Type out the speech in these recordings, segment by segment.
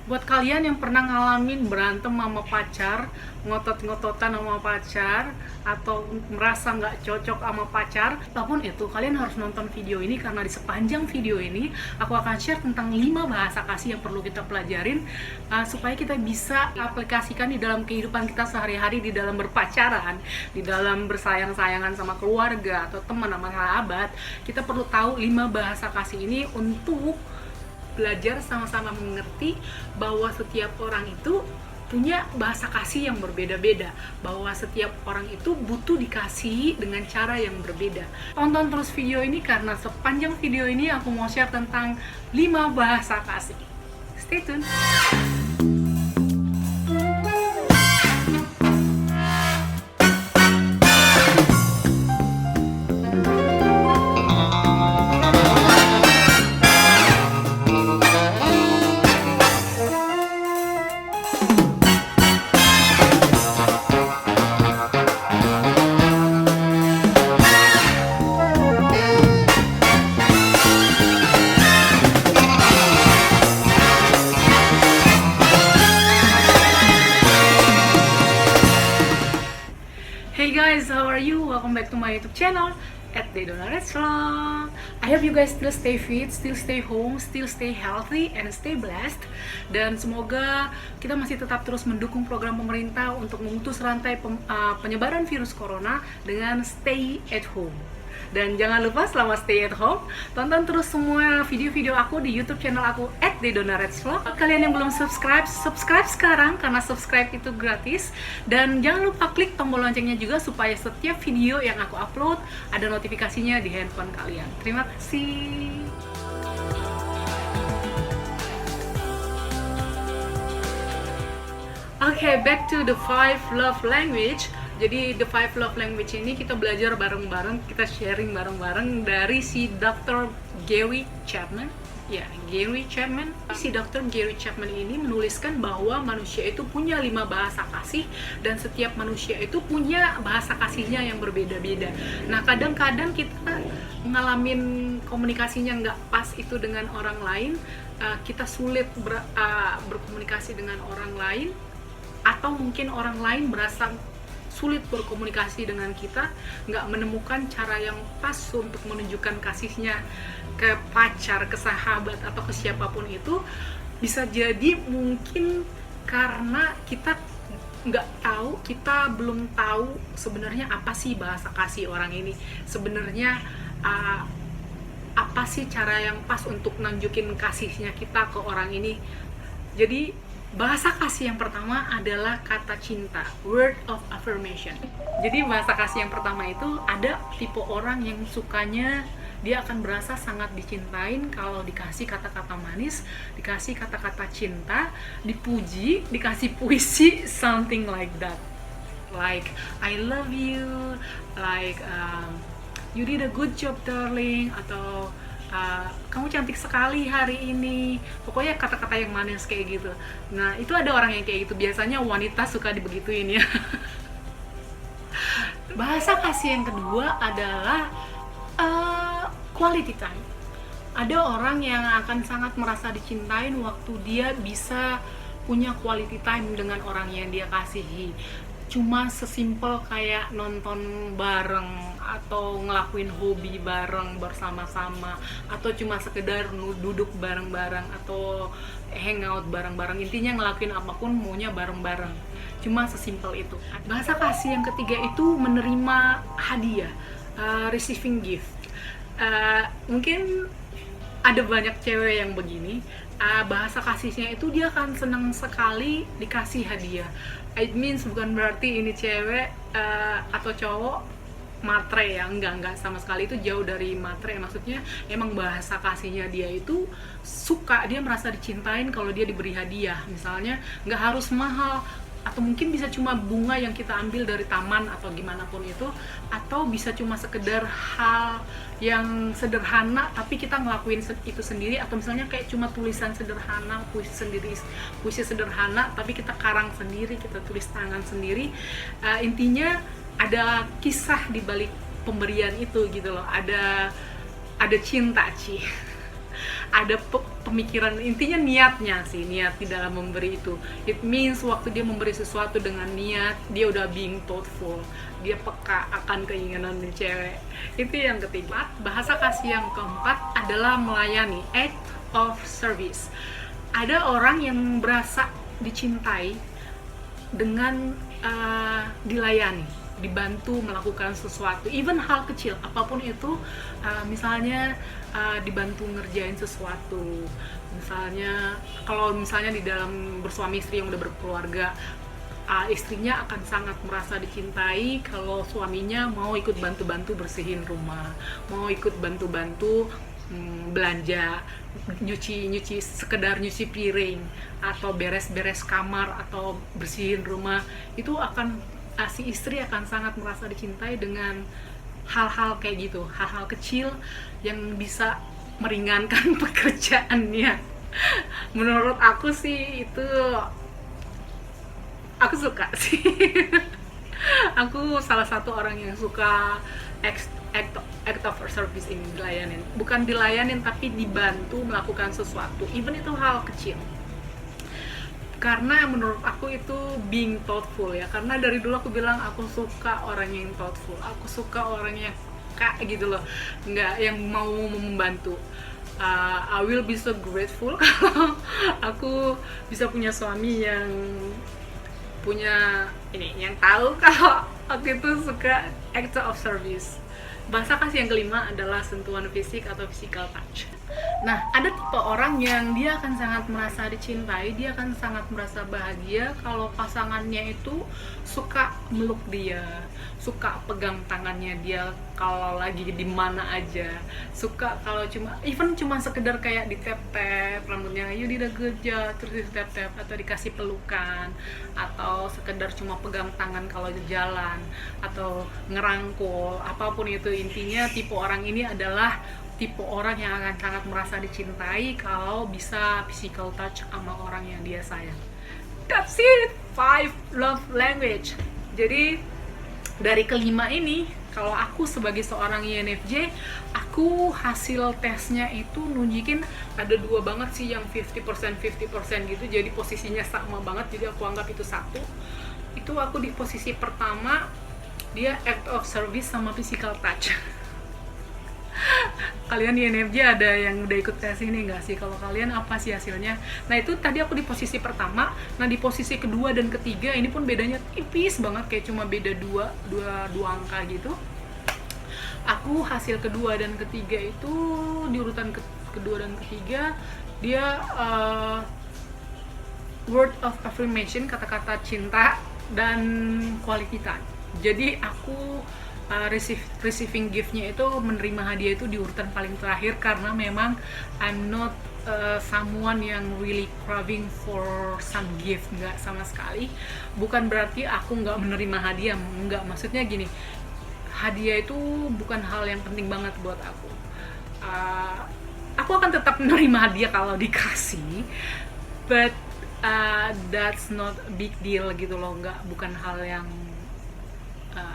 Buat kalian yang pernah ngalamin berantem sama pacar, ngotot-ngototan sama pacar, atau merasa nggak cocok sama pacar, apapun itu, kalian harus nonton video ini karena di sepanjang video ini aku akan share tentang 5 bahasa kasih yang perlu kita pelajarin supaya kita bisa aplikasikan di dalam kehidupan kita sehari-hari, di dalam berpacaran, di dalam bersayang-sayangan sama keluarga atau teman sama sahabat. Kita perlu tahu 5 bahasa kasih ini untuk belajar sama-sama mengerti bahwa setiap orang itu punya bahasa kasih yang berbeda-beda, bahwa setiap orang itu butuh dikasih dengan cara yang berbeda. Tonton terus video ini karena sepanjang video ini aku mau share tentang 5 bahasa kasih. Stay tune. Hey guys, how are you? Welcome back to my YouTube channel at Dedona Restaurant. I hope you guys still stay fit, still stay home, still stay healthy, and stay blessed. Dan semoga kita masih tetap terus mendukung program pemerintah untuk memutus rantai penyebaran virus corona dengan stay at home. Dan jangan lupa selama stay at home, tonton terus semua video-video aku di YouTube channel aku @dedonaretsvlog. Kalian yang belum subscribe, subscribe sekarang karena subscribe itu gratis. Dan jangan lupa klik tombol loncengnya juga supaya setiap video yang aku upload ada notifikasinya di handphone kalian. Terima kasih. Okay, back to the 5 love language. Jadi the 5 love language ini kita belajar bareng-bareng, kita sharing bareng-bareng dari si Dr. Gary Chapman. Ya, Gary Chapman. Si Dr. Gary Chapman ini menuliskan bahwa manusia itu punya 5 bahasa kasih dan setiap manusia itu punya bahasa kasihnya yang berbeda-beda. Nah, kadang-kadang kita ngalamin komunikasinya nggak pas itu dengan orang lain, kita sulit berkomunikasi dengan orang lain, atau mungkin orang lain merasa sulit berkomunikasi dengan kita, nggak menemukan cara yang pas untuk menunjukkan kasihnya ke pacar, ke sahabat, atau ke siapapun itu. Bisa jadi mungkin karena kita nggak tahu, kita belum tahu sebenarnya apa sih bahasa kasih orang ini, sebenarnya apa sih cara yang pas untuk nunjukin kasihnya kita ke orang ini. Jadi bahasa kasih yang pertama adalah kata cinta, word of affirmation. Jadi bahasa kasih yang pertama itu ada tipe orang yang sukanya dia akan berasa sangat dicintain kalau dikasih kata-kata manis, dikasih kata-kata cinta, dipuji, dikasih puisi, something like that. Like, I love you, like, you did a good job darling, atau kamu cantik sekali hari ini. Pokoknya kata-kata yang manis kayak gitu. Nah, itu ada orang yang kayak gitu. Biasanya wanita suka dibegituin ya. Bahasa kasih yang kedua adalah quality time. Ada orang yang akan sangat merasa dicintain waktu dia bisa punya quality time dengan orang yang dia kasihi. Cuma sesimpel kayak nonton bareng, atau ngelakuin hobi bareng bersama-sama, atau cuma sekedar duduk bareng-bareng, atau hangout bareng-bareng. Intinya ngelakuin apapun maunya bareng-bareng. Cuma sesimpel itu. Bahasa kasih yang ketiga itu menerima hadiah, receiving gift. Mungkin ada banyak cewek yang begini, bahasa kasihnya itu dia akan senang sekali dikasih hadiah. It means bukan berarti ini cewek atau cowok matre ya, enggak sama sekali, itu jauh dari matre. Maksudnya emang bahasa kasihnya dia itu suka, dia merasa dicintain kalau dia diberi hadiah. Misalnya nggak harus mahal, atau mungkin bisa cuma bunga yang kita ambil dari taman atau gimana pun itu, atau bisa cuma sekedar hal yang sederhana tapi kita ngelakuin itu sendiri, atau misalnya kayak cuma tulisan sederhana, puisi sederhana tapi kita karang sendiri, kita tulis tangan sendiri. Intinya ada kisah di balik pemberian itu gitu loh, ada cinta ada pemikiran, intinya niatnya sih, niat di dalam memberi itu. It means waktu dia memberi sesuatu dengan niat, dia udah being thoughtful, dia peka akan keinginan cewek. Itu yang ketiga. Bahasa kasih yang keempat adalah melayani, act of service. Ada orang yang berasa dicintai dengan dilayani, dibantu melakukan sesuatu, even hal kecil apapun itu. Misalnya dibantu ngerjain sesuatu, misalnya kalau misalnya di dalam bersuami istri yang udah berkeluarga, istrinya akan sangat merasa dicintai kalau suaminya mau ikut bantu-bantu bersihin rumah, mau ikut bantu-bantu belanja, nyuci sekedar nyuci piring atau beres-beres kamar atau bersihin rumah. Itu akan si istri akan sangat merasa dicintai dengan hal-hal kayak gitu, hal-hal kecil yang bisa meringankan pekerjaannya. Menurut aku sih itu, aku suka sih. Aku salah satu orang yang suka act of service ini, dilayanin. Bukan dilayanin, tapi dibantu melakukan sesuatu, even itu hal kecil. Karena menurut aku itu being thoughtful ya. Karena dari dulu aku bilang aku suka orang yang thoughtful. Aku suka orang yang kayak gitu loh, nggak yang mau membantu. I will be so grateful kalau aku bisa punya suami yang punya ini, yang tahu kalau aku itu suka act of service. Bahasa kasih yang kelima adalah sentuhan fisik atau physical touch. Nah, ada tipe orang yang dia akan sangat merasa dicintai, dia akan sangat merasa bahagia kalau pasangannya itu suka meluk dia, suka pegang tangannya dia kalau lagi di mana aja, suka kalau cuma sekedar kayak di tap-tap rambutnya, you did a good job, terus di tap-tap, atau dikasih pelukan, atau sekedar cuma pegang tangan kalau jalan, atau ngerangkul, apapun itu. Intinya tipe orang ini adalah tipe orang yang akan sangat merasa dicintai kalau bisa physical touch sama orang yang dia sayang. That's it, 5 love language. Jadi dari kelima ini, kalau aku sebagai seorang INFJ, aku hasil tesnya itu nunjukin ada dua banget sih yang 50% gitu, jadi posisinya sama banget, jadi aku anggap itu satu. Itu aku di posisi pertama, dia act of service sama physical touch. Kalian di INFJ ada yang udah ikut tes ini nggak sih? Kalau kalian apa sih hasilnya? Nah itu tadi aku di posisi pertama. Nah di posisi kedua dan ketiga ini pun bedanya tipis banget, kayak cuma beda dua angka gitu. Aku hasil kedua dan ketiga itu di urutan kedua dan ketiga, dia word of affirmation, kata-kata cinta dan quality time. Jadi aku receiving gift-nya itu, menerima hadiah itu di urutan paling terakhir, karena memang I'm not someone yang really craving for some gift, nggak sama sekali. Bukan berarti aku nggak menerima hadiah, nggak, maksudnya gini, hadiah itu bukan hal yang penting banget buat aku. Aku akan tetap menerima hadiah kalau dikasih, but that's not a big deal gitu loh, bukan hal yang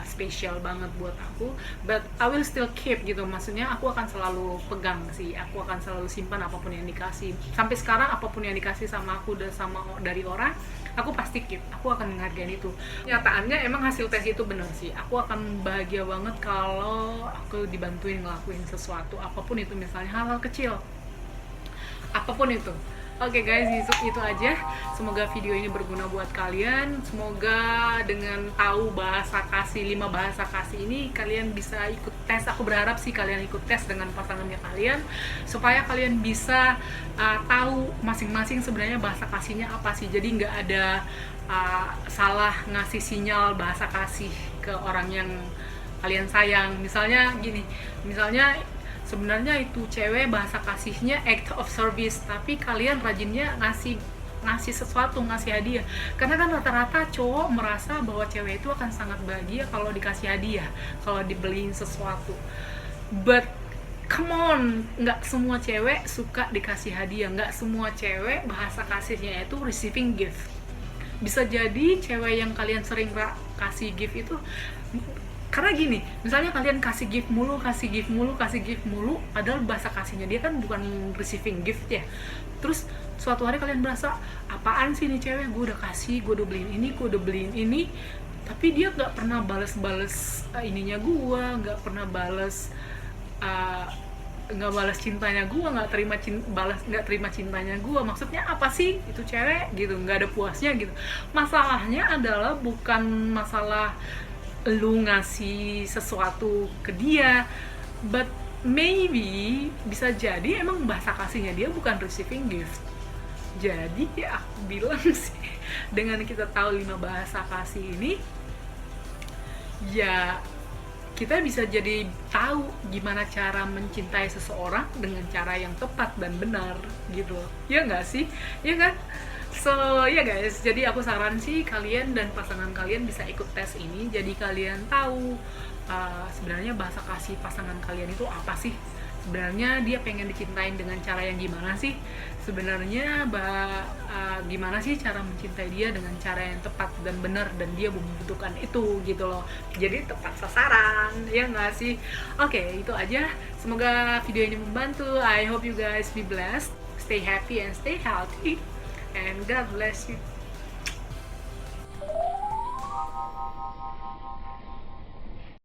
spesial banget buat aku, but I will still keep gitu. Maksudnya aku akan selalu pegang sih, aku akan selalu simpan apapun yang dikasih. Sampai sekarang apapun yang dikasih sama aku dan sama dari orang, aku pasti keep, aku akan menghargai itu. Nyataannya emang hasil tes itu bener sih, aku akan bahagia banget kalau aku dibantuin ngelakuin sesuatu, apapun itu, misalnya hal-hal kecil, apapun itu. Oke guys, itu aja. Semoga video ini berguna buat kalian. Semoga dengan tahu bahasa kasih, 5 bahasa kasih ini, kalian bisa ikut tes. Aku berharap sih kalian ikut tes dengan pasangannya kalian, supaya kalian bisa tahu masing-masing sebenarnya bahasa kasihnya apa sih. Jadi nggak ada salah ngasih sinyal bahasa kasih ke orang yang kalian sayang. Misalnya gini, misalnya sebenarnya itu cewek bahasa kasihnya act of service, tapi kalian rajinnya ngasih sesuatu, ngasih hadiah. Karena kan rata-rata cowok merasa bahwa cewek itu akan sangat bahagia kalau dikasih hadiah, kalau dibeliin sesuatu. But come on, nggak semua cewek suka dikasih hadiah, nggak semua cewek bahasa kasihnya itu receiving gift. Bisa jadi cewek yang kalian sering kasih gift itu Karena gini, misalnya kalian kasih gift mulu, padahal bahasa kasihnya dia kan bukan receiving gift ya. Terus suatu hari kalian merasa, apaan sih nih cewek, gue udah kasih, gue udah beliin ini, tapi dia nggak pernah bales ininya gue, nggak pernah bales nggak balas cintanya gue, nggak terima cintanya gue. Maksudnya apa sih itu cewek gitu, nggak ada puasnya gitu. Masalahnya adalah bukan masalah lu ngasih sesuatu ke dia, but maybe bisa jadi emang bahasa kasihnya dia bukan receiving gift. Jadi ya aku bilang sih, dengan kita tahu 5 bahasa kasih ini, ya kita bisa jadi tahu gimana cara mencintai seseorang dengan cara yang tepat dan benar gitu loh. Ya nggak sih? Ya kan? So ya guys, jadi aku saran sih kalian dan pasangan kalian bisa ikut tes ini. Jadi kalian tahu sebenarnya bahasa kasih pasangan kalian itu apa sih. Sebenarnya dia pengen dicintain dengan cara yang gimana sih. Sebenarnya gimana sih cara mencintai dia dengan cara yang tepat dan benar, dan dia membutuhkan itu gitu loh. Jadi tepat sasaran, ya nggak sih? Oke, itu aja. Semoga video ini membantu. I hope you guys be blessed, stay happy and stay healthy, and God bless you.